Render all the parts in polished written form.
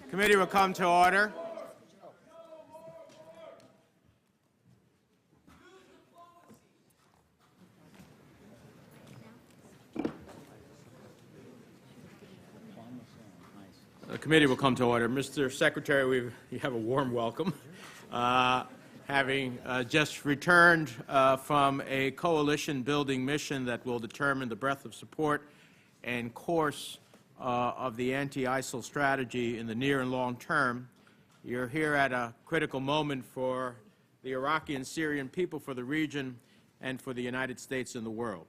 Committee will come to order. The committee will come to order. Mr. Secretary, you have a warm welcome. Having just returned from a coalition-building mission that will determine the breadth of support and course of the anti-ISIL strategy in the near and long term, you're here at a critical moment for the Iraqi and Syrian people, for the region, and for the United States and the world.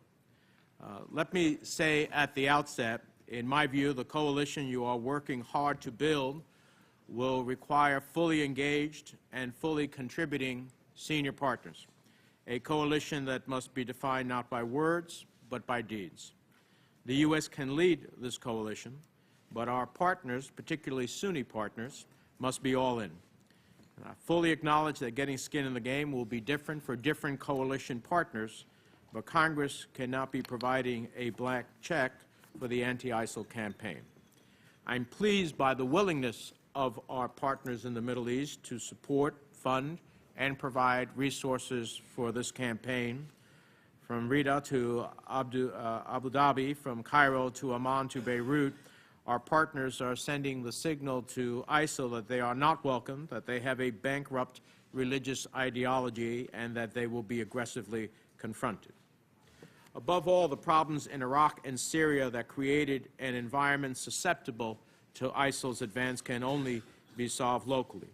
Let me say at the outset, in my view, the coalition you are working hard to build will require fully engaged and fully contributing senior partners, a coalition that must be defined not by words, but by deeds. The U.S. can lead this coalition, but our partners, particularly Sunni partners, must be all in. And I fully acknowledge that getting skin in the game will be different for different coalition partners, but Congress cannot be providing a blank check for the anti-ISIL campaign. I'm pleased by the willingness of our partners in the Middle East to support, fund, and provide resources for this campaign. From Riyadh to Abu Dhabi, from Cairo to Amman to Beirut, our partners are sending the signal to ISIL that they are not welcome, that they have a bankrupt religious ideology, and that they will be aggressively confronted. Above all, the problems in Iraq and Syria that created an environment susceptible to ISIL's advance can only be solved locally.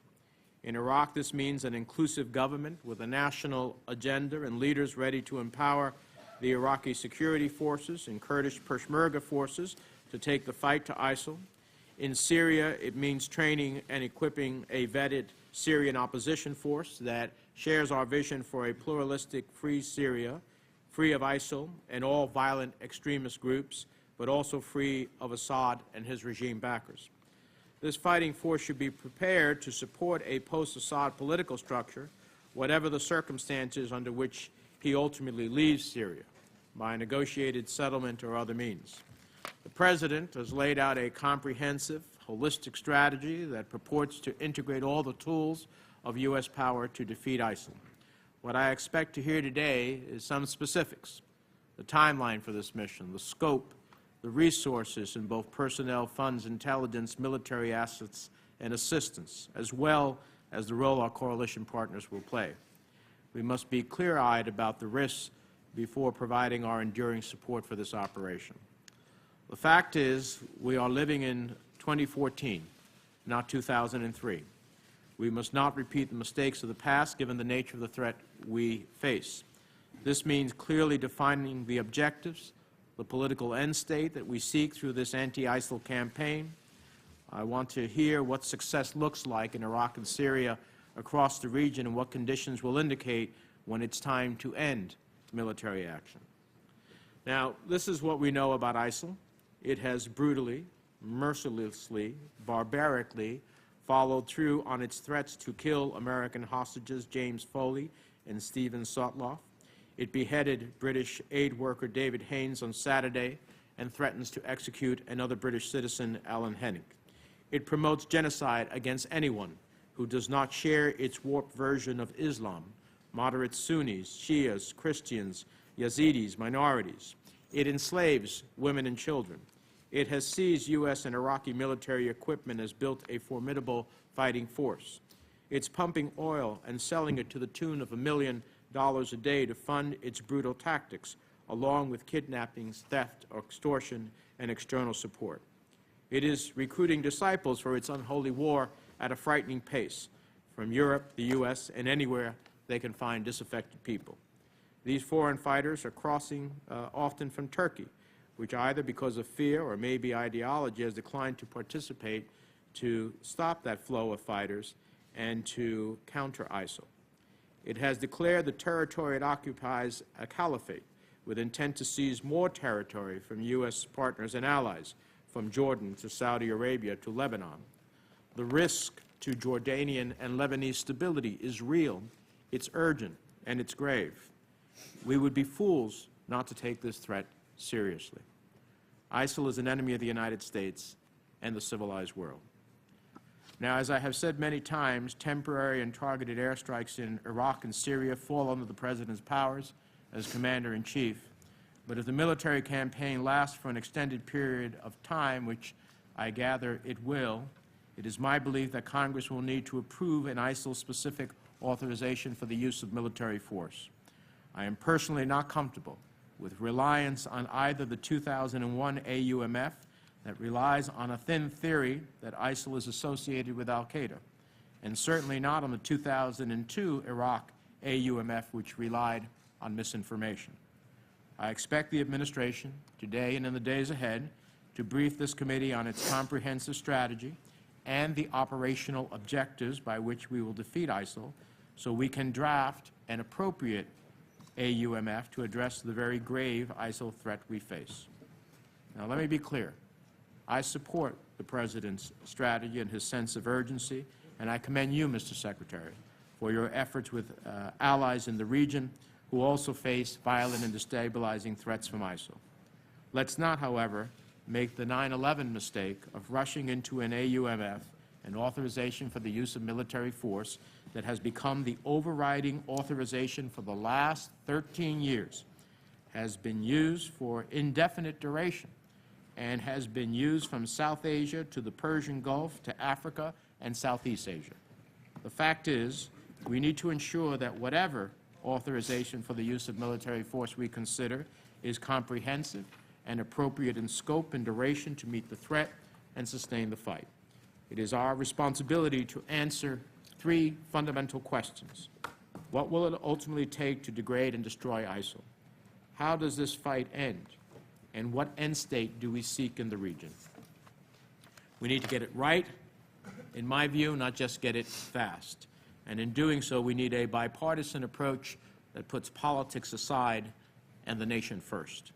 In Iraq, this means an inclusive government with a national agenda and leaders ready to empower the Iraqi security forces and Kurdish Peshmerga forces to take the fight to ISIL. In Syria, it means training and equipping a vetted Syrian opposition force that shares our vision for a pluralistic, free Syria, free of ISIL and all violent extremist groups, but also free of Assad and his regime backers. This fighting force should be prepared to support a post-Assad political structure, whatever the circumstances under which he ultimately leaves Syria, by negotiated settlement or other means. The President has laid out a comprehensive, holistic strategy that purports to integrate all the tools of U.S. power to defeat ISIL. What I expect to hear today is some specifics, the timeline for this mission, the scope, the resources in both personnel, funds, intelligence, military assets, and assistance, as well as the role our coalition partners will play. We must be clear-eyed about the risks before providing our enduring support for this operation. The fact is, we are living in 2014, not 2003. We must not repeat the mistakes of the past, given the nature of the threat we face. This means clearly defining the objectives, the political end state that we seek through this anti-ISIL campaign. I want to hear what success looks like in Iraq and Syria across the region and what conditions will indicate when it's time to end military action. Now, this is what we know about ISIL. It has brutally, mercilessly, barbarically followed through on its threats to kill American hostages James Foley and Stephen Sotloff. It beheaded British aid worker David Haines on Saturday and threatens to execute another British citizen, Alan Hennig. It promotes genocide against anyone who does not share its warped version of Islam, moderate Sunnis, Shias, Christians, Yazidis, minorities. It enslaves women and children. It has seized U.S. and Iraqi military equipment and has built a formidable fighting force. It's pumping oil and selling it to the tune of $1 million a day to fund its brutal tactics, along with kidnappings, theft, extortion, and external support. It is recruiting disciples for its unholy war at a frightening pace, from Europe, the U.S., and anywhere they can find disaffected people. These foreign fighters are crossing often from Turkey, which either because of fear or maybe ideology has declined to participate to stop that flow of fighters and to counter ISIL. It has declared the territory it occupies a caliphate with intent to seize more territory from U.S. partners and allies, from Jordan to Saudi Arabia to Lebanon. The risk to Jordanian and Lebanese stability is real, it's urgent, and it's grave. We would be fools not to take this threat seriously. ISIL is an enemy of the United States and the civilized world. Now, as I have said many times, temporary and targeted airstrikes in Iraq and Syria fall under the President's powers as Commander-in-Chief. But if the military campaign lasts for an extended period of time, which I gather it will, it is my belief that Congress will need to approve an ISIL-specific authorization for the use of military force. I am personally not comfortable with reliance on either the 2001 AUMF that relies on a thin theory that ISIL is associated with al-Qaeda, and certainly not on the 2002 Iraq AUMF, which relied on misinformation. I expect the administration, today and in the days ahead, to brief this committee on its comprehensive strategy and the operational objectives by which we will defeat ISIL, so we can draft an appropriate AUMF to address the very grave ISIL threat we face. Now, let me be clear. I support the President's strategy and his sense of urgency, and I commend you, Mr. Secretary, for your efforts with allies in the region who also face violent and destabilizing threats from ISIL. Let's not, however, make the 9/11 mistake of rushing into an AUMF, an authorization for the use of military force that has become the overriding authorization for the last 13 years, has been used for indefinite duration, and has been used from South Asia to the Persian Gulf to Africa and Southeast Asia. The fact is, we need to ensure that whatever authorization for the use of military force we consider is comprehensive and appropriate in scope and duration to meet the threat and sustain the fight. It is our responsibility to answer three fundamental questions. What will it ultimately take to degrade and destroy ISIL? How does this fight end? And what end state do we seek in the region? We need to get it right, in my view, not just get it fast. And in doing so, we need a bipartisan approach that puts politics aside and the nation first.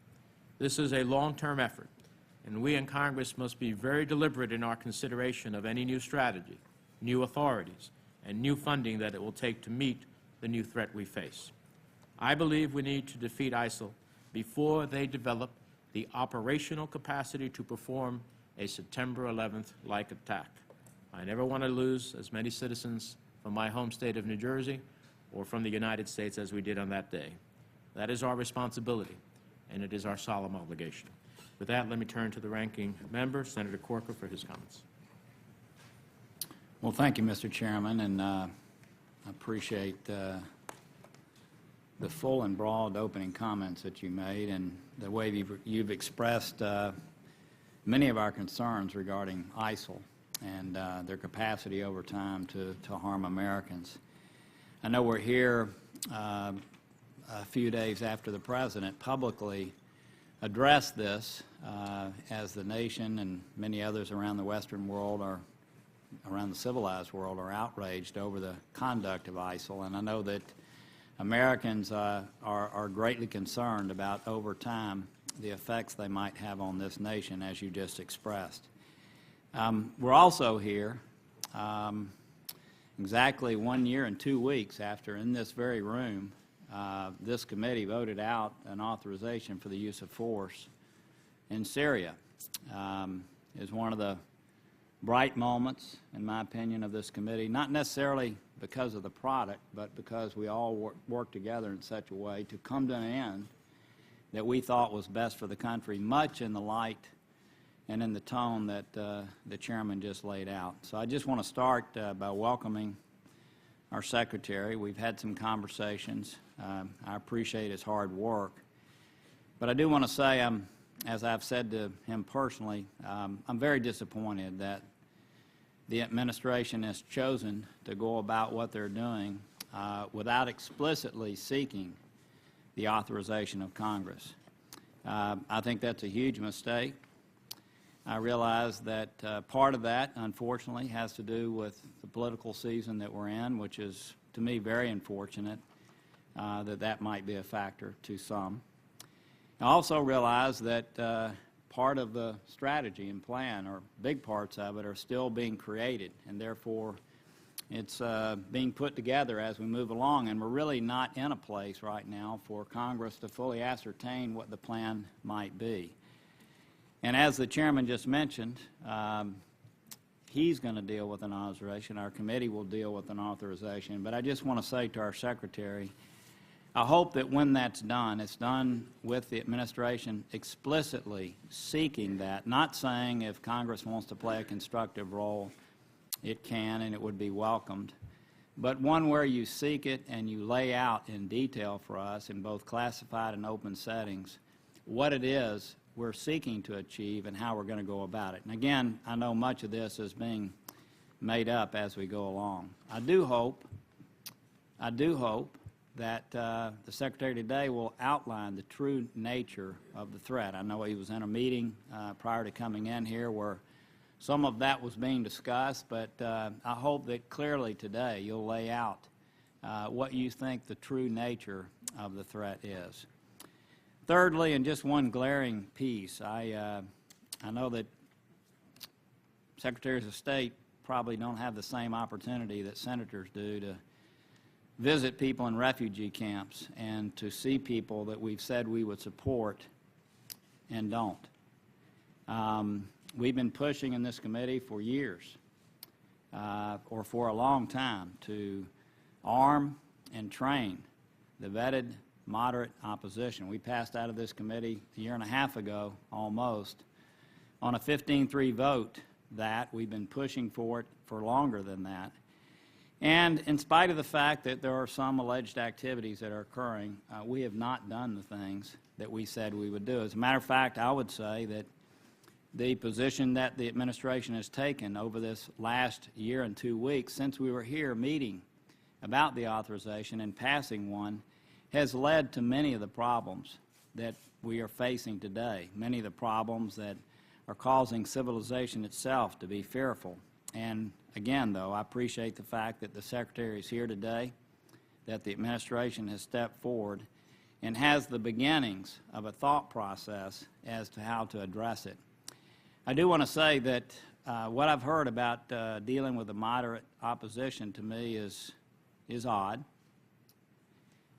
This is a long-term effort, and we in Congress must be very deliberate in our consideration of any new strategy, new authorities, and new funding that it will take to meet the new threat we face. I believe we need to defeat ISIL before they develop the operational capacity to perform a September 11th-like attack. I never want to lose as many citizens from my home state of New Jersey or from the United States as we did on that day. That is our responsibility, and it is our solemn obligation. With that, let me turn to the ranking member, Senator Corker, for his comments. Well, thank you, Mr. Chairman, and I appreciate the full and broad opening comments that you made and the way you've expressed many of our concerns regarding ISIL and their capacity over time to harm Americans. I know we're here a few days after the President publicly addressed this as the nation and many others around the Western world around the civilized world are outraged over the conduct of ISIL, and I know that Americans are greatly concerned about, over time, the effects they might have on this nation, as you just expressed. We're also here exactly 1 year and 2 weeks after, in this very room, this committee voted out an authorization for the use of force in Syria. Is one of the bright moments, in my opinion, of this committee, not necessarily because of the product, but because we all worked together in such a way to come to an end that we thought was best for the country, much in the light and in the tone that the Chairman just laid out. So I just want to start by welcoming our Secretary. We've had some conversations. I appreciate his hard work. But I do want to say, as I've said to him personally, I'm very disappointed that the administration has chosen to go about what they're doing without explicitly seeking the authorization of Congress. I think that's a huge mistake. I realize that part of that, unfortunately, has to do with the political season that we're in, which is, to me, very unfortunate that might be a factor to some. I also realize that part of the strategy and plan, or big parts of it, are still being created, and therefore it's being put together as we move along, and we're really not in a place right now for Congress to fully ascertain what the plan might be. And as the Chairman just mentioned, he's going to deal with an authorization. Our committee will deal with an authorization. But I just want to say to our Secretary, I hope that when that's done, it's done with the administration explicitly seeking that, not saying if Congress wants to play a constructive role, it can and it would be welcomed, but one where you seek it and you lay out in detail for us in both classified and open settings what it is we're seeking to achieve and how we're going to go about it. And again, I know much of this is being made up as we go along. I do hope that the Secretary today will outline the true nature of the threat. I know he was in a meeting prior to coming in here where some of that was being discussed, but I hope that clearly today you'll lay out what you think the true nature of the threat is. Thirdly, and just one glaring piece, I know that Secretaries of State probably don't have the same opportunity that senators do to visit people in refugee camps and to see people that we've said we would support and don't. We've been pushing in this committee for years, or for a long time, to arm and train the vetted moderate opposition. We passed out of this committee a year and a half ago, almost, on a 15-3 vote that we've been pushing for it for longer than that. And in spite of the fact that there are some alleged activities that are occurring, we have not done the things that we said we would do. As a matter of fact, I would say that the position that the administration has taken over this last year and 2 weeks since we were here meeting about the authorization and passing one has led to many of the problems that we are facing today, many of the problems that are causing civilization itself to be fearful. And again, though, I appreciate the fact that the Secretary is here today, that the administration has stepped forward and has the beginnings of a thought process as to how to address it. I do want to say that what I've heard about dealing with the moderate opposition to me is odd.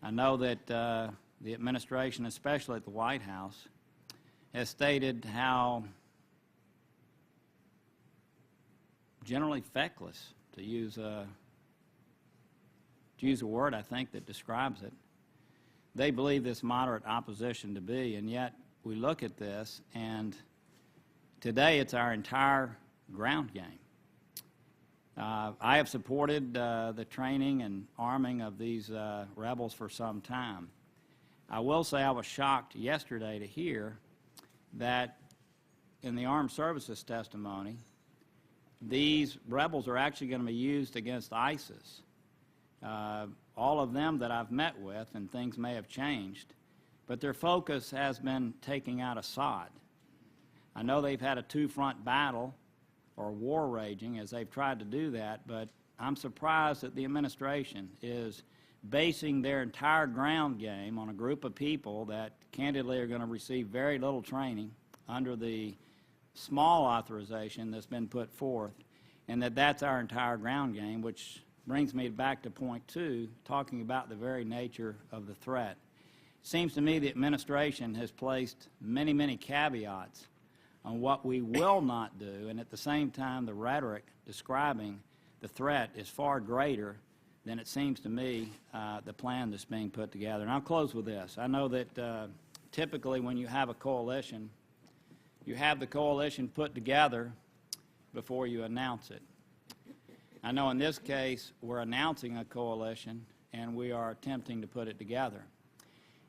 I know that the administration, especially at the White House, has stated how generally feckless, to use a word I think that describes it, they believe this moderate opposition to be, and yet we look at this and today it's our entire ground game. I have supported the training and arming of these rebels for some time. I will say I was shocked yesterday to hear that in the Armed Services testimony, these rebels are actually going to be used against ISIS. All of them that I've met with, and things may have changed, but their focus has been taking out Assad. I know they've had a two-front battle or war raging as they've tried to do that, but I'm surprised that the administration is basing their entire ground game on a group of people that candidly are going to receive very little training under the small authorization that's been put forth, and that's our entire ground game, which brings me back to point 2, talking about the very nature of the threat. It seems to me the administration has placed many, many caveats on what we will not do, and at the same time the rhetoric describing the threat is far greater than it seems to me the plan that's being put together. And I'll close with this. I know that typically when you have a coalition, you have the coalition put together before you announce it. I know in this case we're announcing a coalition and we are attempting to put it together.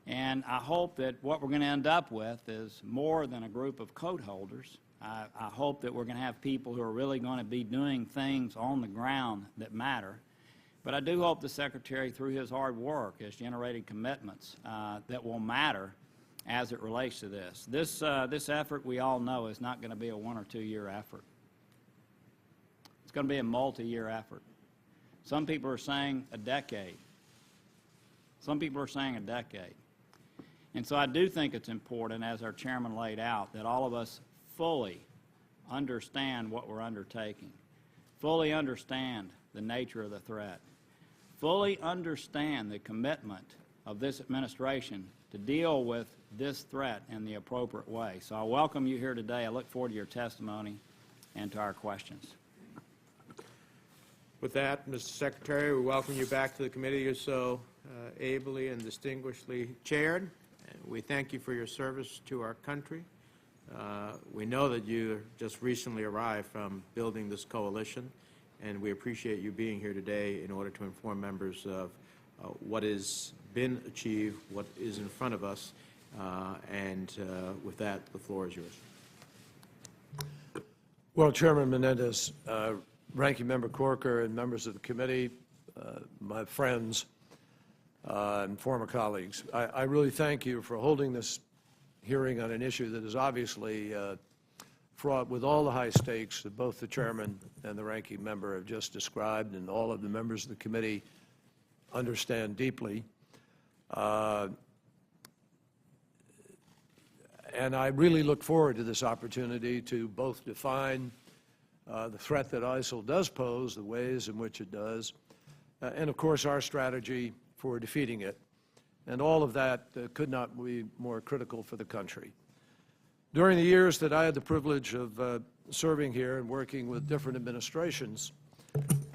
And I hope that what we're going to end up with is more than a group of coat holders. I hope that we're going to have people who are really going to be doing things on the ground that matter. But I do hope the Secretary, through his hard work, has generated commitments that will matter as it relates to this. This effort, we all know, is not going to be a 1 or 2 year effort. It's going to be a multi-year effort. Some people are saying a decade. Some people are saying a decade. And so I do think it's important, as our chairman laid out, that all of us fully understand what we're undertaking, fully understand the nature of the threat, fully understand the commitment of this administration to deal with this threat in the appropriate way. So I welcome you here today. I look forward to your testimony and to our questions. With that, Mr. Secretary, we welcome you back to the committee you so ably and distinguishedly chaired. And we thank you for your service to our country. We know that you just recently arrived from building this coalition, and we appreciate you being here today in order to inform members of what has been achieved, what is in front of us, and with that, the floor is yours. Well, Chairman Menendez, Ranking Member Corker, and members of the committee, my friends and former colleagues, I really thank you for holding this hearing on an issue that is obviously fraught with all the high stakes that both the chairman and the ranking member have just described, and all of the members of the committee understand deeply. And I really look forward to this opportunity to both define the threat that ISIL does pose, the ways in which it does, and of course our strategy for defeating it. And all of that could not be more critical for the country. During the years that I had the privilege of serving here and working with different administrations,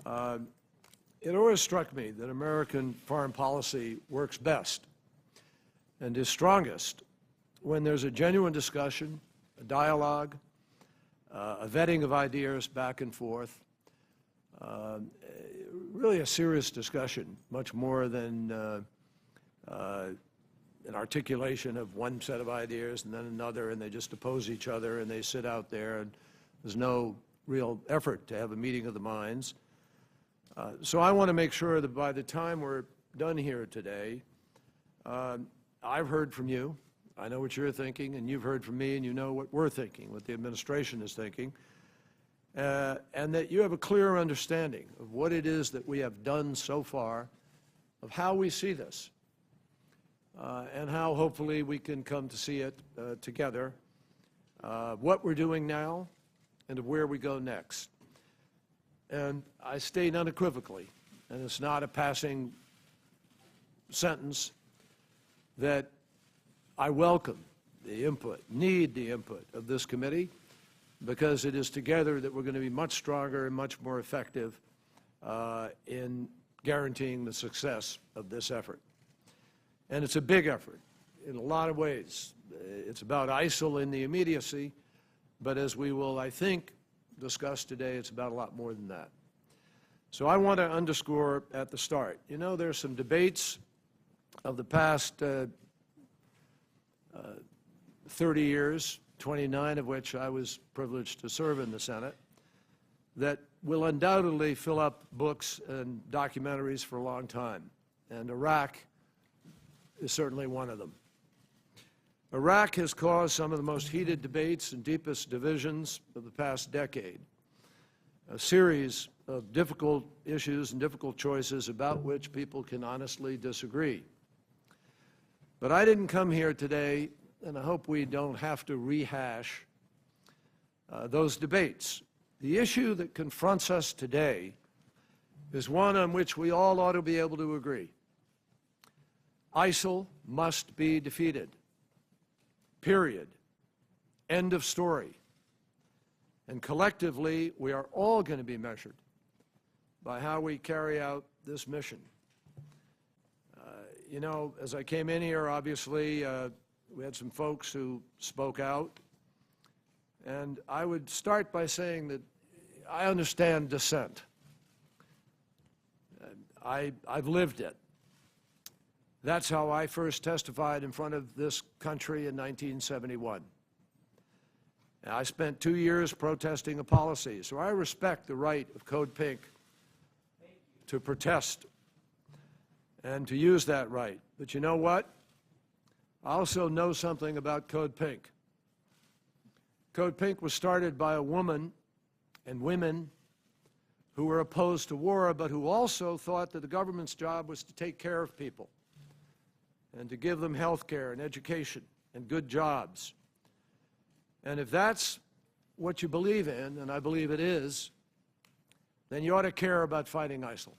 it always struck me that American foreign policy works best and is strongest when there's a genuine discussion, a dialogue, a vetting of ideas back and forth, really a serious discussion, much more than an articulation of one set of ideas and then another, and they just oppose each other and they sit out there, and there's no real effort to have a meeting of the minds. So I want to make sure that by the time we're done here today, I've heard from you. I know what you're thinking, and you've heard from me, and you know what we're thinking, what the administration is thinking, and that you have a clear understanding of what it is that we have done so far, of how we see this, and how hopefully we can come to see it together, what we're doing now, and of where we go next. And I state unequivocally, and it's not a passing sentence, that I welcome the input, need the input of this committee, because it is together that we're going to be much stronger and much more effective in guaranteeing the success of this effort. And it's a big effort in a lot of ways. It's about ISIL in the immediacy, but as we will, I think, discuss today, it's about a lot more than that. So I want to underscore at the start, you know, there's some debates of the past 30 years, 29 of which I was privileged to serve in the Senate, that will undoubtedly fill up books and documentaries for a long time. And Iraq is certainly one of them. Iraq has caused some of the most heated debates and deepest divisions of the past decade, a series of difficult issues and difficult choices about which people can honestly disagree. But I didn't come here today, and I hope we don't have to rehash those debates. The issue that confronts us today is one on which we all ought to be able to agree. ISIL must be defeated. Period. End of story. And collectively, we are all going to be measured by how we carry out this mission. You know, as I came in here, obviously, we had some folks who spoke out. And I would start by saying that I understand dissent. I've lived it. That's how I first testified in front of this country in 1971. And I spent 2 years protesting a policy, so I respect the right of Code Pink to protest and to use that right. But you know what? I also know something about Code Pink. Code Pink was started by a woman and women who were opposed to war, but who also thought that the government's job was to take care of people and to give them health care and education and good jobs. And if that's what you believe in, and I believe it is, then you ought to care about fighting ISIL.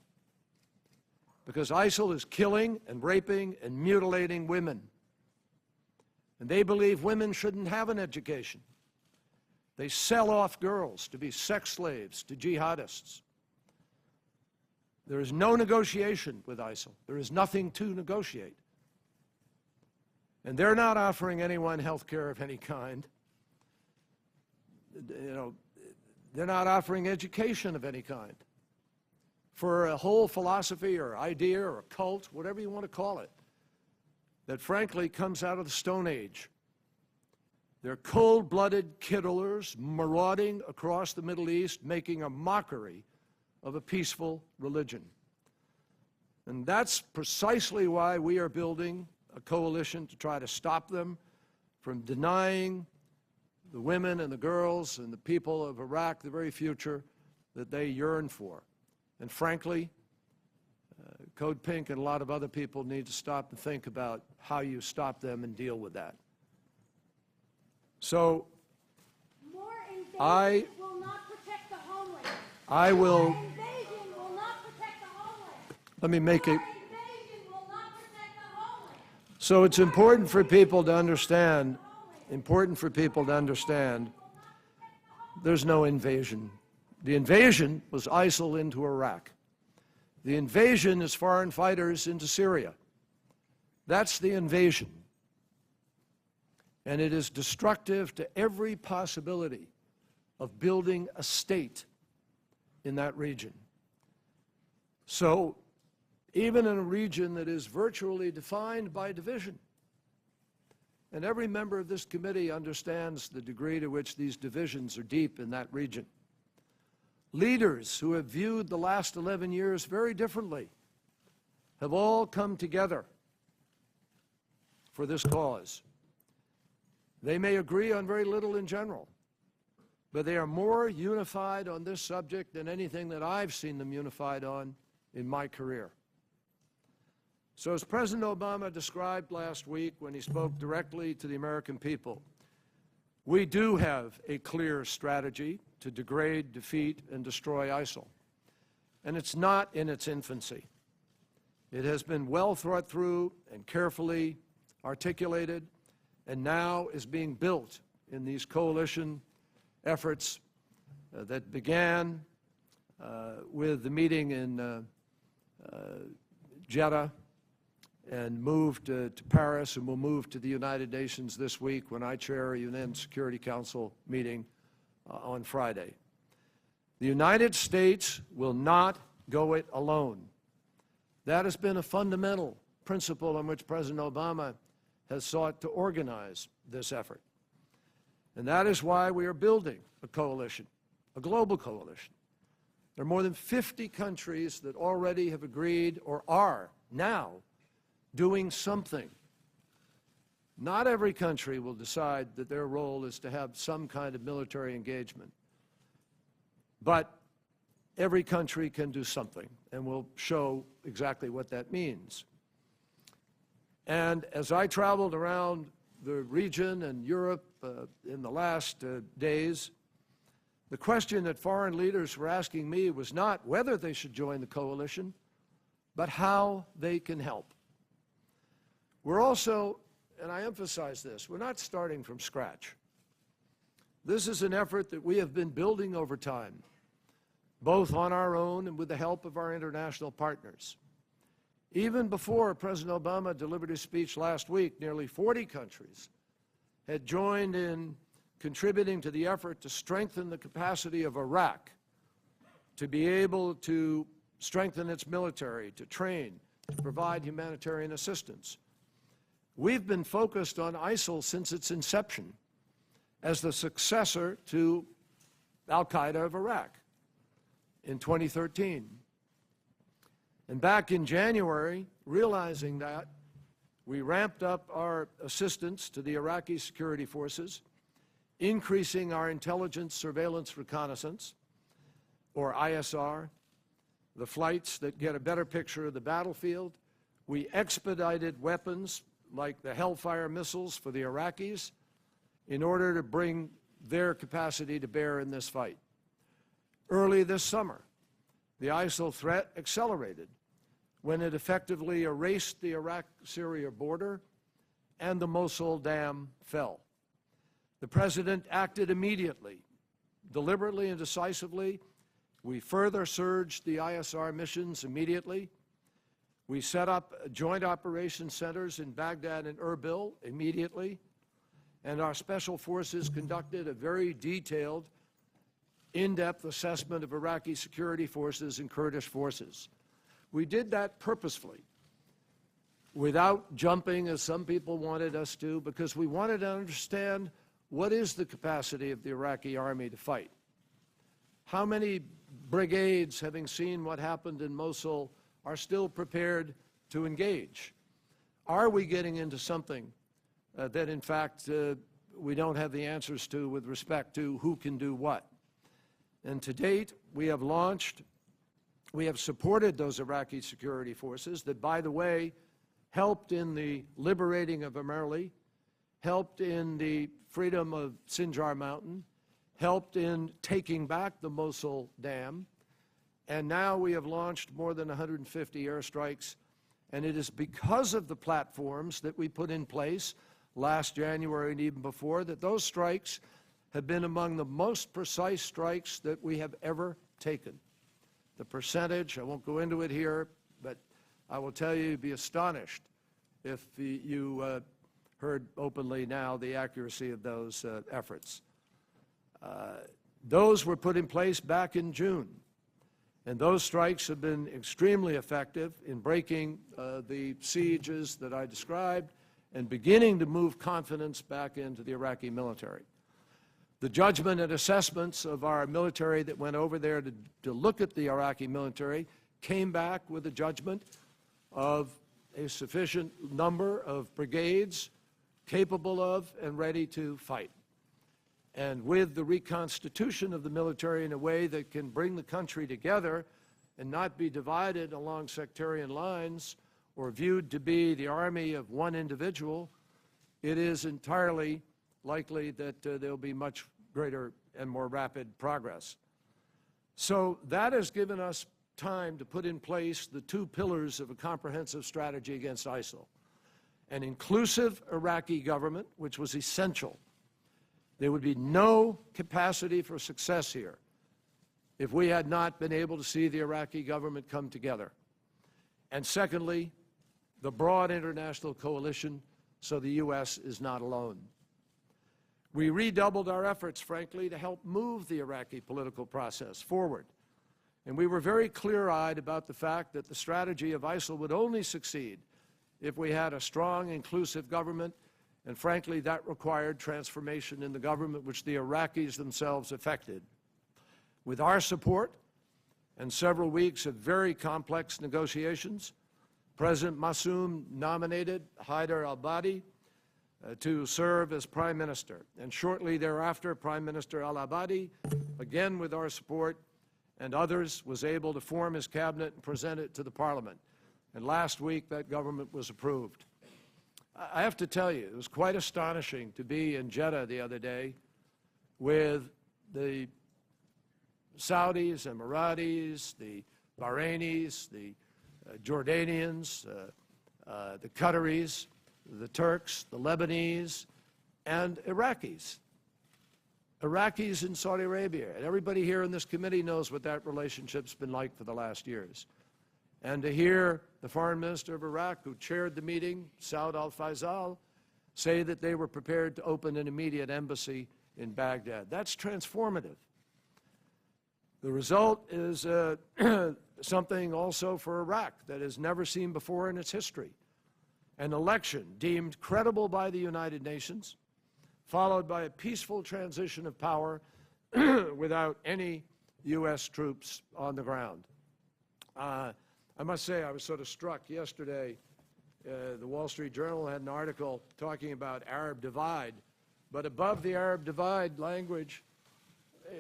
Because ISIL is killing and raping and mutilating women. And they believe women shouldn't have an education. They sell off girls to be sex slaves to jihadists. There is no negotiation with ISIL. There is nothing to negotiate. And they're not offering anyone health care of any kind. You know, they're not offering education of any kind. For a whole philosophy or idea or a cult, whatever you want to call it, that frankly comes out of the Stone Age. They're cold-blooded killers marauding across the Middle East, making a mockery of a peaceful religion. And that's precisely why we are building a coalition to try to stop them from denying the women and the girls and the people of Iraq the very future that they yearn for. And frankly, Code Pink and a lot of other people need to stop and think about how you stop them and deal with that. So, More invasion will not protect the homeless. I will, More invasion will not protect the homeless. let me make it, More invasion will not protect the homeless. so it's important for people to understand, there's no invasion. The invasion was ISIL into Iraq. The invasion is foreign fighters into Syria. That's the invasion. And it is destructive to every possibility of building a state in that region. So, even in a region that is virtually defined by division, and every member of this committee understands the degree to which these divisions are deep in that region. Leaders who have viewed the last 11 years very differently have all come together for this cause. They may agree on very little in general, but they are more unified on this subject than anything that I've seen them unified on in my career. So as President Obama described last week when he spoke directly to the American people, we do have a clear strategy to degrade, defeat, and destroy ISIL. And it's not in its infancy. It has been well thought through and carefully articulated, and now is being built in these coalition efforts that began with the meeting in Jeddah and moved to Paris, and will move to the United Nations this week when I chair a UN Security Council meeting on Friday. The United States will not go it alone. That has been a fundamental principle on which President Obama has sought to organize this effort. And that is why we are building a coalition, a global coalition. There are more than 50 countries that already have agreed or are now doing something. Not every country will decide that their role is to have some kind of military engagement. But every country can do something, and we'll show exactly what that means. And as I traveled around the region and Europe in the last days, the question that foreign leaders were asking me was not whether they should join the coalition, but how they can help. We're also, and I emphasize this, we're not starting from scratch. This is an effort that we have been building over time, both on our own and with the help of our international partners. Even before President Obama delivered his speech last week, nearly 40 countries had joined in contributing to the effort to strengthen the capacity of Iraq to be able to strengthen its military, to train, to provide humanitarian assistance. We've been focused on ISIL since its inception as the successor to al-Qaeda of Iraq in 2013. And back in January, realizing that, we ramped up our assistance to the Iraqi security forces, increasing our intelligence, surveillance, reconnaissance, or ISR, the flights that get a better picture of the battlefield. We expedited weapons like the Hellfire missiles for the Iraqis in order to bring their capacity to bear in this fight. Early this summer, the ISIL threat accelerated when it effectively erased the Iraq-Syria border and the Mosul Dam fell. The President acted immediately, deliberately and decisively. We further surged the ISR missions immediately. We set up joint operations centers in Baghdad and Erbil immediately. And our special forces conducted a very detailed, in-depth assessment of Iraqi security forces and Kurdish forces. We did that purposefully, without jumping as some people wanted us to, because we wanted to understand what is the capacity of the Iraqi army to fight. How many brigades, having seen what happened in Mosul, are still prepared to engage? Are we getting into something that, in fact, we don't have the answers to with respect to who can do what? And to date, we have supported those Iraqi security forces that, by the way, helped in the liberating of Amerli, helped in the freedom of Sinjar Mountain, helped in taking back the Mosul Dam, and now we have launched more than 150 airstrikes, and it is because of the platforms that we put in place last January and even before that those strikes have been among the most precise strikes that we have ever taken. The percentage, I won't go into it here, but I will tell you, you'd be astonished if you heard openly now the accuracy of those efforts. Those were put in place back in June, and those strikes have been extremely effective in breaking the sieges that I described and beginning to move confidence back into the Iraqi military. The judgment and assessments of our military that went over there to look at the Iraqi military came back with a judgment of a sufficient number of brigades capable of and ready to fight. And with the reconstitution of the military in a way that can bring the country together and not be divided along sectarian lines or viewed to be the army of one individual, it is entirely likely that there will be much greater and more rapid progress. So that has given us time to put in place the two pillars of a comprehensive strategy against ISIL. An inclusive Iraqi government, which was essential. There would be no capacity for success here if we had not been able to see the Iraqi government come together. And secondly, the broad international coalition, so the U.S. is not alone. We redoubled our efforts, frankly, to help move the Iraqi political process forward. And we were very clear-eyed about the fact that the strategy of ISIL would only succeed if we had a strong, inclusive government, and frankly, that required transformation in the government, which the Iraqis themselves effected. With our support and several weeks of very complex negotiations, President Massoum nominated Haider al-Abadi to serve as Prime Minister. And shortly thereafter, Prime Minister al-Abadi, again with our support and others, was able to form his cabinet and present it to the Parliament. And last week, that government was approved. I have to tell you, it was quite astonishing to be in Jeddah the other day with the Saudis, Emiratis, the Bahrainis, the Jordanians, the Qataris, the Turks, the Lebanese, and Iraqis. Iraqis in Saudi Arabia. And everybody here in this committee knows what that relationship's been like for the last years. And to hear the foreign minister of Iraq, who chaired the meeting, Saud al-Faisal, say that they were prepared to open an immediate embassy in Baghdad. That's transformative. The result is something also for Iraq that is never seen before in its history. An election deemed credible by the United Nations, followed by a peaceful transition of power without any U.S. troops on the ground. I must say, I was sort of struck yesterday. The Wall Street Journal had an article talking about Arab divide, but above the Arab divide language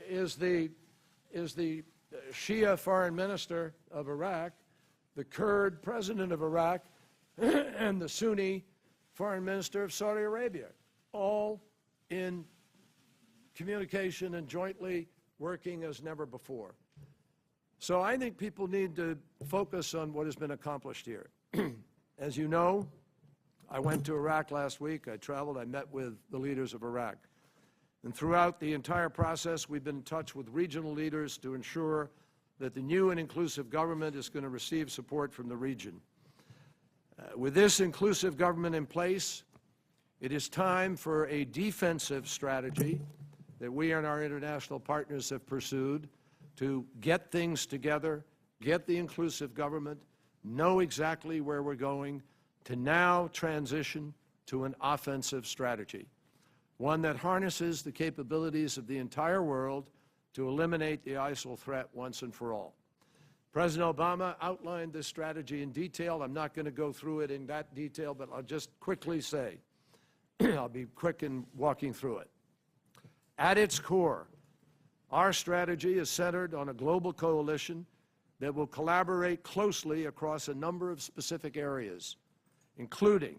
is the Shia foreign minister of Iraq, the Kurd president of Iraq, and the Sunni foreign minister of Saudi Arabia, all in communication and jointly working as never before. So I think people need to focus on what has been accomplished here. As you know, I went to Iraq last week. I traveled. I met with the leaders of Iraq. And throughout the entire process, we've been in touch with regional leaders to ensure that the new and inclusive government is going to receive support from the region. With this inclusive government in place, it is time for a defensive strategy that we and our international partners have pursued to get things together, get the inclusive government, know exactly where we're going, to now transition to an offensive strategy, one that harnesses the capabilities of the entire world to eliminate the ISIL threat once and for all. President Obama outlined this strategy in detail. I'm not going to go through it in that detail, but I'll just quickly say, I'll be quick in walking through it. At its core, our strategy is centered on a global coalition that will collaborate closely across a number of specific areas, including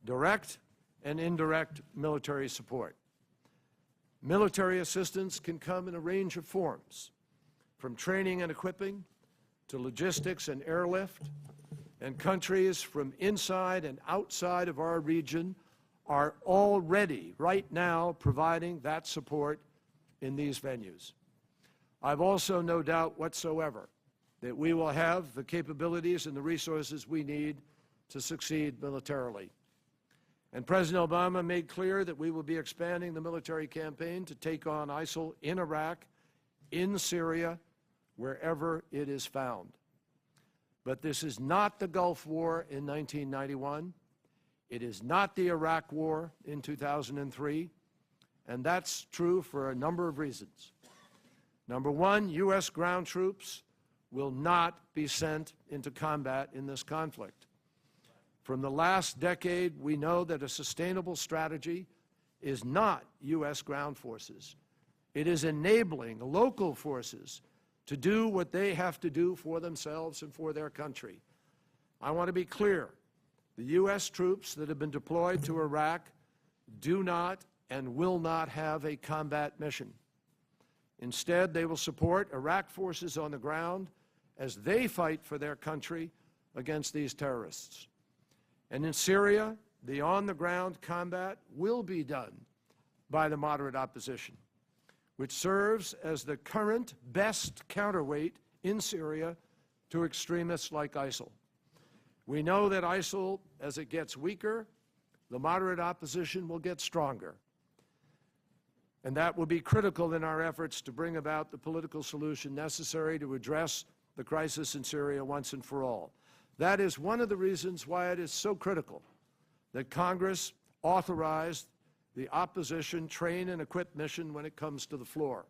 direct and indirect military support. Military assistance can come in a range of forms, from training and equipping to logistics and airlift, and countries from inside and outside of our region are already, right now, providing that support in these venues. I've also no doubt whatsoever that we will have the capabilities and the resources we need to succeed militarily. And President Obama made clear that we will be expanding the military campaign to take on ISIL in Iraq, in Syria, wherever it is found. But this is not the Gulf War in 1991. It is not the Iraq War in 2003. And that's true for a number of reasons. Number one, U.S. ground troops will not be sent into combat in this conflict. From the last decade, we know that a sustainable strategy is not U.S. ground forces. It is enabling local forces to do what they have to do for themselves and for their country. I want to be clear. The U.S. troops that have been deployed to Iraq do not and will not have a combat mission. Instead, they will support Iraq forces on the ground as they fight for their country against these terrorists. And in Syria, the on-the-ground combat will be done by the moderate opposition, which serves as the current best counterweight in Syria to extremists like ISIL. We know that ISIL, as it gets weaker, the moderate opposition will get stronger. And that will be critical in our efforts to bring about the political solution necessary to address the crisis in Syria once and for all. That is one of the reasons why it is so critical that Congress authorized the opposition train and equip mission when it comes to the floor.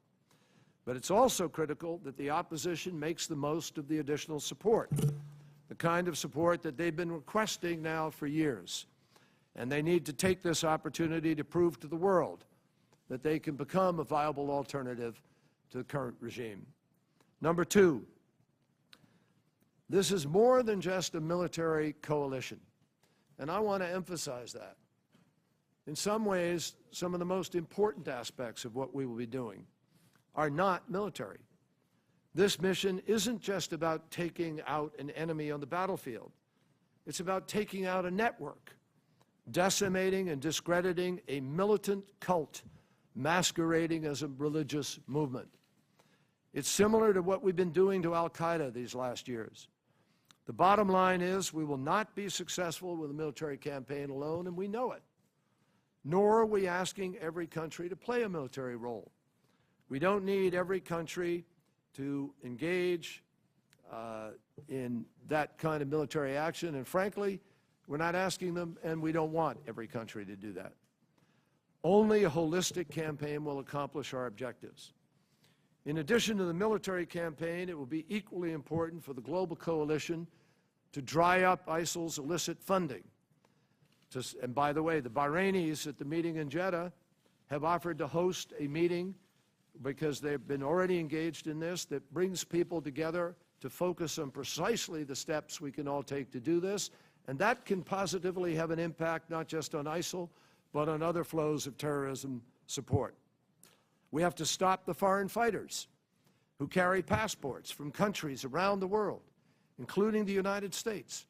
But it's also critical that the opposition makes the most of the additional support, the kind of support that they've been requesting now for years. And they need to take this opportunity to prove to the world that they can become a viable alternative to the current regime. Number two, this is more than just a military coalition, and I want to emphasize that. In some ways, some of the most important aspects of what we will be doing are not military. This mission isn't just about taking out an enemy on the battlefield. It's about taking out a network, decimating and discrediting a militant cult masquerading as a religious movement. It's similar to what we've been doing to al-Qaeda these last years. The bottom line is we will not be successful with a military campaign alone, and we know it. Nor are we asking every country to play a military role. We don't need every country to engage in that kind of military action, and frankly, we're not asking them, and we don't want every country to do that. Only a holistic campaign will accomplish our objectives. In addition to the military campaign, it will be equally important for the global coalition to dry up ISIL's illicit funding. And by the way, the Bahrainis at the meeting in Jeddah have offered to host a meeting because they've been already engaged in this that brings people together to focus on precisely the steps we can all take to do this. And that can positively have an impact not just on ISIL, but on other flows of terrorism support. We have to stop the foreign fighters who carry passports from countries around the world, including the United States,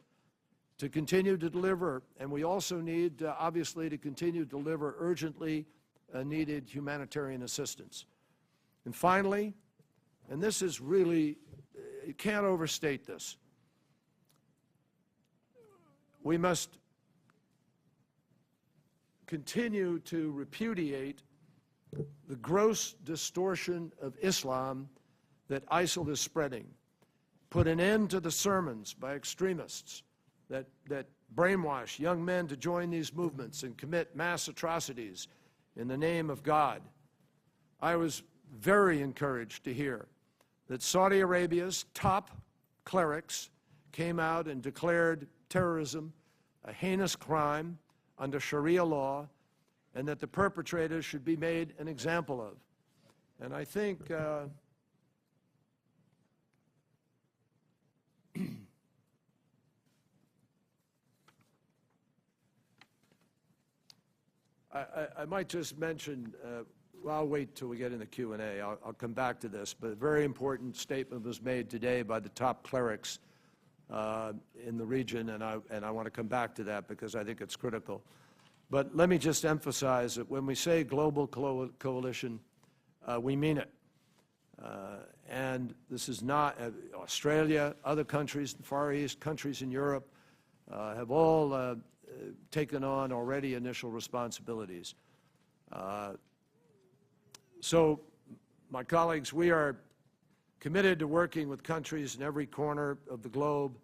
to continue to deliver. And we also need, obviously, to continue to deliver urgently needed humanitarian assistance. And finally, and this is really can't overstate this. We must continue to repudiate the gross distortion of Islam that ISIL is spreading. Put an end to the sermons by extremists that brainwash young men to join these movements and commit mass atrocities in the name of God. I was very encouraged to hear that Saudi Arabia's top clerics came out and declared terrorism a heinous crime under Sharia law, and that the perpetrators should be made an example of. And I think I might just mention, well, I'll wait till we get in the Q&A. I'll come back to this, but a very important statement was made today by the top clerics in the region, and I want to come back to that because I think it's critical. But let me just emphasize that when we say global coalition, we mean it. And this is not Australia, other countries in the Far East, countries in Europe have all taken on already initial responsibilities. So, my colleagues, we are committed to working with countries in every corner of the globe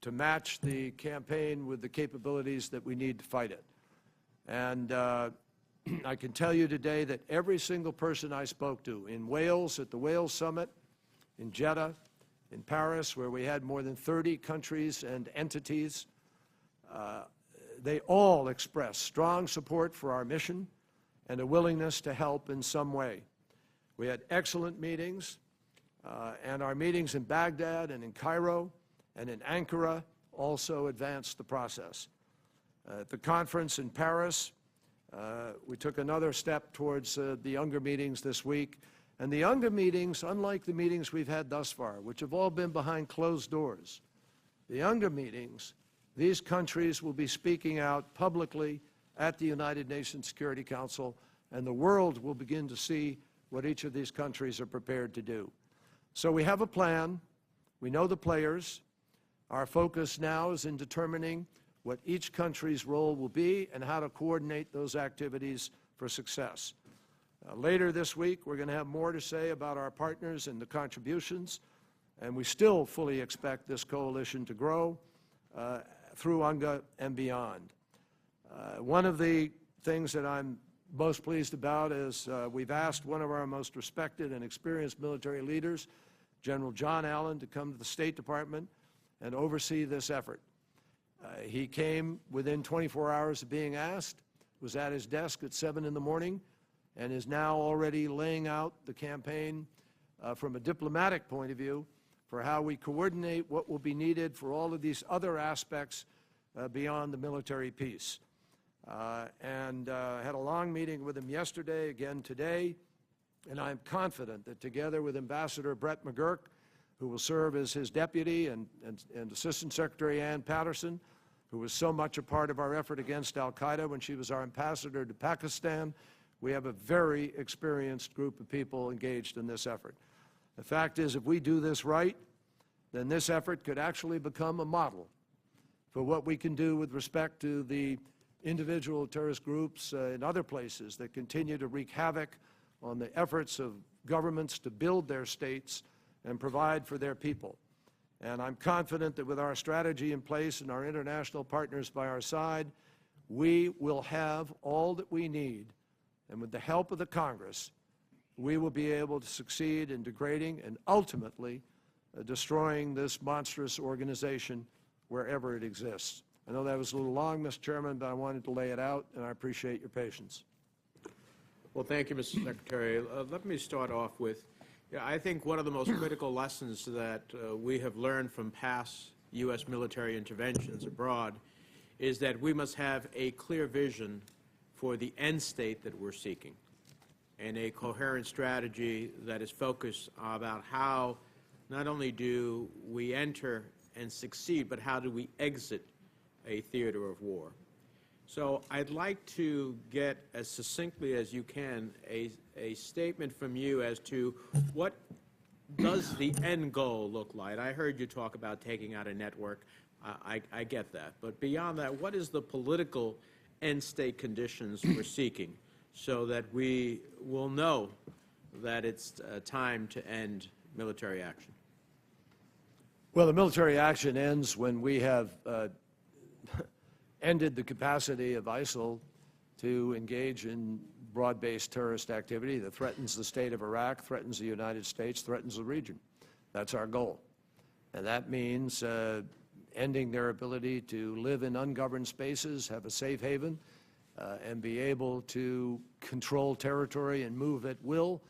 to match the campaign with the capabilities that we need to fight it. And I can tell you today that every single person I spoke to in Wales, at the Wales Summit, in Jeddah, in Paris, where we had more than 30 countries and entities, they all expressed strong support for our mission and a willingness to help in some way. We had excellent meetings, and our meetings in Baghdad and in Cairo and in Ankara also advanced the process. At the conference in Paris, we took another step towards the UNGA meetings this week. And the UNGA meetings, unlike the meetings we've had thus far, which have all been behind closed doors, the UNGA meetings, these countries will be speaking out publicly at the United Nations Security Council, and the world will begin to see what each of these countries are prepared to do. So we have a plan. We know the players. Our focus now is in determining what each country's role will be and how to coordinate those activities for success. Later this week, we're going to have more to say about our partners and the contributions, and we still fully expect this coalition to grow through UNGA and beyond. One of the things that I'm most pleased about is we've asked one of our most respected and experienced military leaders, General John Allen, to come to the State Department and oversee this effort. He came within 24 hours of being asked, was at his desk at 7 in the morning, and is now already laying out the campaign from a diplomatic point of view for how we coordinate what will be needed for all of these other aspects beyond the military piece. And had a long meeting with him yesterday, again today, and I'm confident that together with Ambassador Brett McGurk, who will serve as his deputy, and Assistant Secretary Ann Patterson, who was so much a part of our effort against al-Qaeda when she was our ambassador to Pakistan, we have a very experienced group of people engaged in this effort. The fact is, if we do this right, then this effort could actually become a model for what we can do with respect to the individual terrorist groups in other places that continue to wreak havoc on the efforts of governments to build their states and provide for their people. And I'm confident that with our strategy in place and our international partners by our side, we will have all that we need. And with the help of the Congress, we will be able to succeed in degrading and ultimately destroying this monstrous organization wherever it exists. I know that was a little long, Mr. Chairman, but I wanted to lay it out, and I appreciate your patience. Well, thank you, Mr. Secretary. Let me start off with, I think one of the most critical lessons that we have learned from past U.S. military interventions abroad is that we must have a clear vision for the end state that we're seeking, and a coherent strategy that is focused about how not only do we enter and succeed, but how do we exit a theater of war. So I'd like to get, as succinctly as you can, a statement from you as to what does the end goal look like? I heard you talk about taking out a network. I get that. But beyond that, what is the political end state conditions we're seeking so that we will know that it's time to end military action? Well, the military action ends when we have ended the capacity of ISIL to engage in broad-based terrorist activity that threatens the state of Iraq, threatens the United States, threatens the region. That's our goal. And that means ending their ability to live in ungoverned spaces, have a safe haven, and be able to control territory and move at will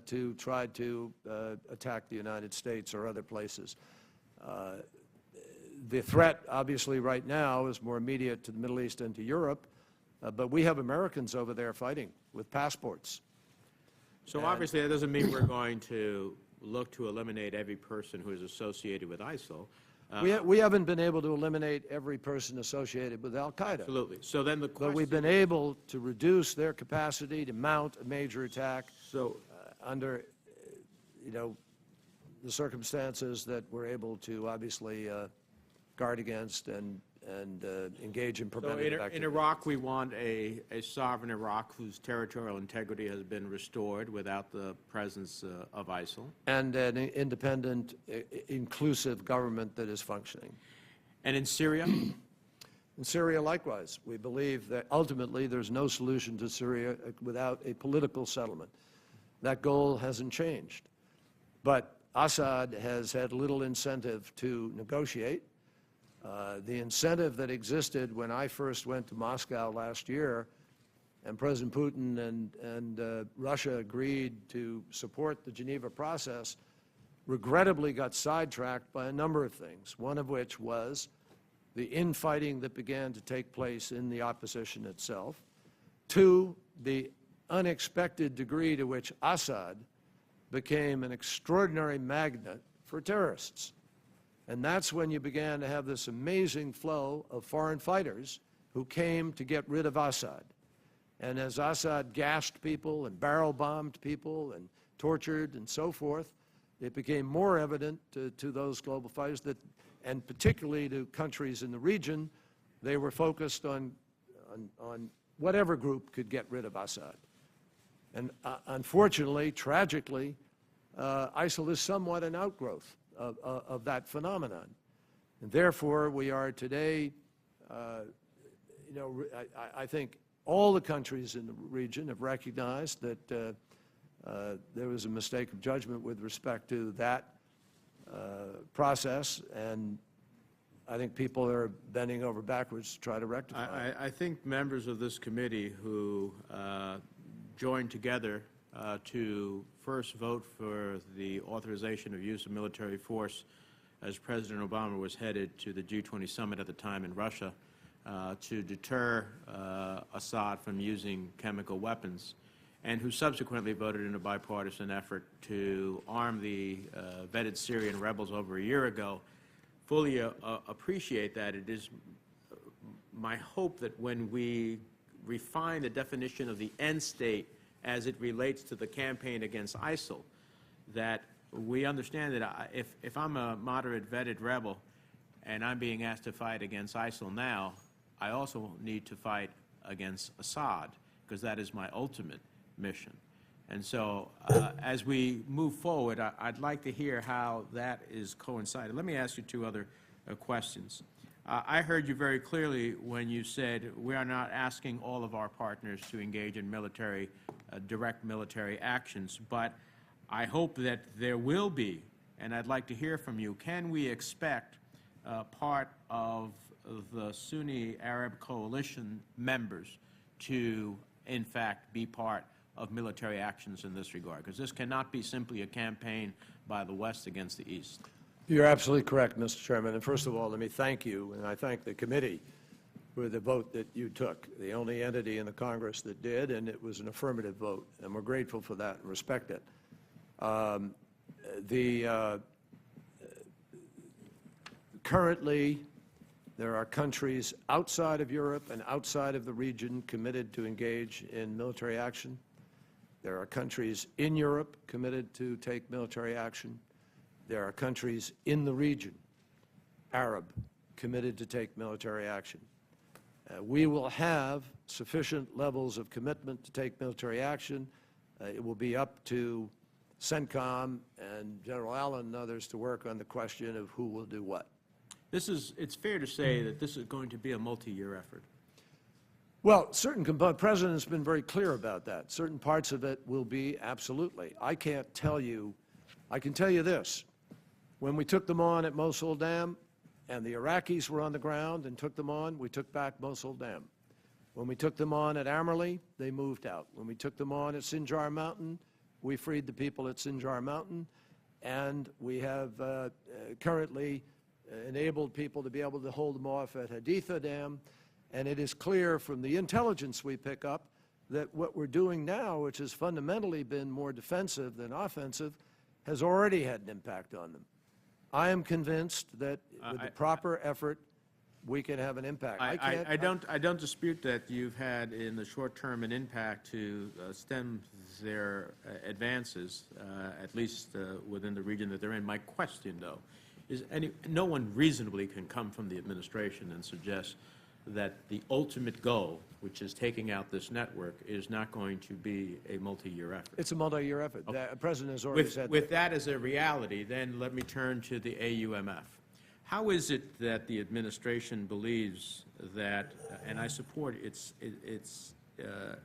to try to attack the United States or other places. The threat, obviously, right now is more immediate to the Middle East and to Europe, but we have Americans over there fighting with passports. So obviously that doesn't mean we're going to look to eliminate every person who is associated with ISIL. We haven't been able to eliminate every person associated with al-Qaeda. Absolutely. So then the question... But we've been able to reduce their capacity to mount a major attack under, the circumstances that we're able to obviously guard against and engage in preventative activity. In Iraq, we want a sovereign Iraq whose territorial integrity has been restored without the presence of ISIL. And an independent, inclusive government that is functioning. And in Syria? In Syria, likewise. We believe that ultimately there's no solution to Syria without a political settlement. That goal hasn't changed. But Assad has had little incentive to negotiate. The incentive that existed when I first went to Moscow last year and President Putin and Russia agreed to support the Geneva process regrettably got sidetracked by a number of things, one of which was the infighting that began to take place in the opposition itself. Two, the unexpected degree to which Assad became an extraordinary magnet for terrorists. And that's when you began to have this amazing flow of foreign fighters who came to get rid of Assad. And as Assad gassed people and barrel-bombed people and tortured and so forth, it became more evident to those global fighters that, and particularly to countries in the region, they were focused on whatever group could get rid of Assad. And unfortunately, tragically, ISIL is somewhat an outgrowth of that phenomenon. And therefore, we are today, I think all the countries in the region have recognized that there was a mistake of judgment with respect to that process, and I think people are bending over backwards to try to rectify it. I think members of this committee who joined together to first vote for the authorization of use of military force as President Obama was headed to the G20 summit at the time in Russia to deter Assad from using chemical weapons, and who subsequently voted in a bipartisan effort to arm the vetted Syrian rebels over a year ago, fully appreciate that. It is my hope that when we refine the definition of the end state as it relates to the campaign against ISIL, that we understand that if I'm a moderate vetted rebel and I'm being asked to fight against ISIL now, I also need to fight against Assad, because that is my ultimate mission. And so as we move forward, I'd like to hear how that is coincided. Let me ask you two other questions. I heard you very clearly when you said we are not asking all of our partners to engage in military, direct military actions, but I hope that there will be, and I'd like to hear from you, can we expect part of the Sunni Arab coalition members to, in fact, be part of military actions in this regard? Because this cannot be simply a campaign by the West against the East. You're absolutely correct, Mr. Chairman. And first of all, let me thank you, and I thank the committee for the vote that you took, the only entity in the Congress that did, and it was an affirmative vote, and we're grateful for that and respect it. Currently, there are countries outside of Europe and outside of the region committed to engage in military action. There are countries in Europe committed to take military action. There are countries in the region, Arab, committed to take military action. We will have sufficient levels of commitment to take military action. It will be up to CENTCOM and General Allen and others to work on the question of who will do what. It's fair to say that this is going to be a multi-year effort. Well, the President's been very clear about that. Certain parts of it will be absolutely. I can't tell you. I can tell you this. When we took them on at Mosul Dam and the Iraqis were on the ground and took them on, we took back Mosul Dam. When we took them on at Amerli, they moved out. When we took them on at Sinjar Mountain, we freed the people at Sinjar Mountain, and we have currently enabled people to be able to hold them off at Haditha Dam. And it is clear from the intelligence we pick up that what we're doing now, which has fundamentally been more defensive than offensive, has already had an impact on them. I am convinced that with the proper effort, we can have an impact. I don't dispute that you've had in the short term an impact to stem their advances, at least within the region that they're in. My question, though, is no one reasonably can come from the administration and suggest that the ultimate goal, which is taking out this network, is not going to be a multi-year effort. It's a multi-year effort. Okay. The President has already said that. With that as a reality, then let me turn to the AUMF. How is it that the administration believes that, and I support its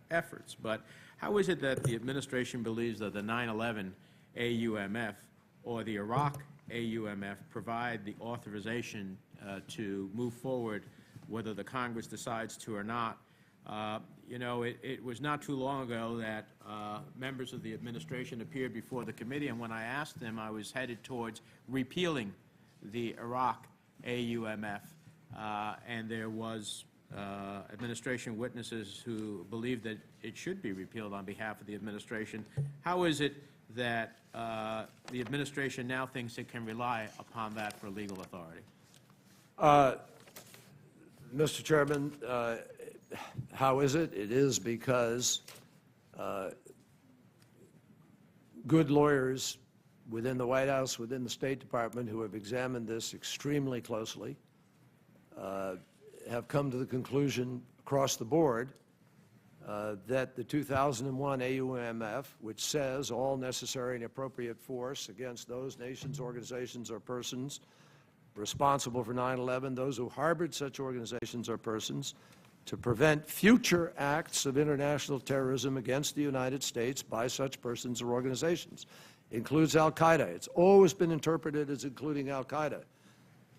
efforts, but how is it that the administration believes that the 9/11 AUMF or the Iraq AUMF provide the authorization to move forward, whether the Congress decides to or not? You know, it was not too long ago that members of the administration appeared before the committee, and when I asked them, I was headed towards repealing the Iraq AUMF, and there was administration witnesses who believed that it should be repealed on behalf of the administration. How is it that the administration now thinks it can rely upon that for legal authority? Mr. Chairman, how is it? It is because good lawyers within the White House, within the State Department, who have examined this extremely closely, have come to the conclusion across the board that the 2001 AUMF, which says all necessary and appropriate force against those nations, organizations, or persons responsible for 9/11, those who harbored such organizations or persons, to prevent future acts of international terrorism against the United States by such persons or organizations, includes al-Qaeda. It's always been interpreted as including al-Qaeda.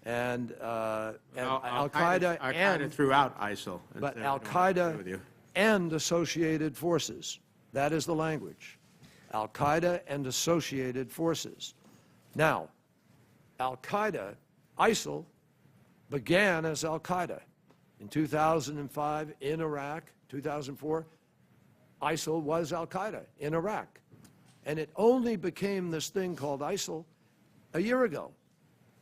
And al-Qaeda and throughout ISIL. But al-Qaeda and associated forces. That is the language. Al-Qaeda and associated forces. Now, al-Qaeda, ISIL, began as al-Qaeda. In 2005 in Iraq, 2004, ISIL was al-Qaeda in Iraq. And it only became this thing called ISIL a year ago.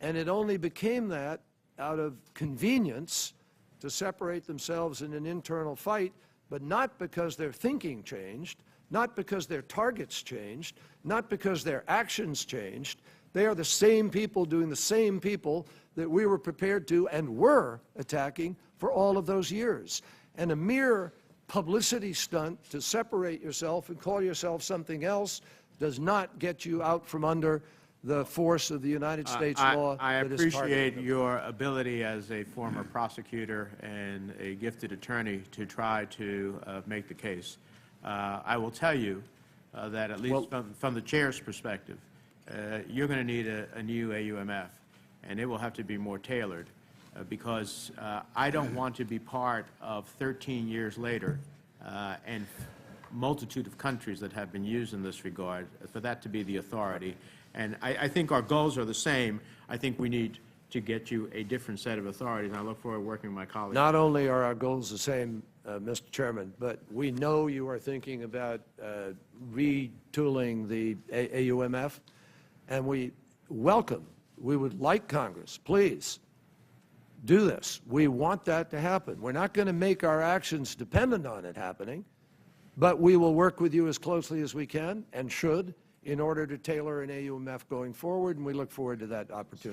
And it only became that out of convenience to separate themselves in an internal fight, but not because their thinking changed, not because their targets changed, not because their actions changed. They are the same people doing the same people that we were prepared to and were attacking for all of those years. And a mere publicity stunt to separate yourself and call yourself something else does not get you out from under the force of the United States law. I appreciate your ability as a former prosecutor and a gifted attorney to try to make the case. I will tell you that at least from the chair's perspective, you're going to need a new AUMF, and it will have to be more tailored because I don't want to be part of 13 years later and multitude of countries that have been used in this regard, for that to be the authority. And I think our goals are the same. I think we need to get you a different set of authorities, and I look forward to working with my colleagues. Not only are our goals the same, Mr. Chairman, but we know you are thinking about retooling the AUMF, and we welcome, we would like Congress, please, do this. We want that to happen. We're not going to make our actions dependent on it happening, But we will work with you as closely as we can and should in order to tailor an AUMF going forward, and we look forward to that opportunity.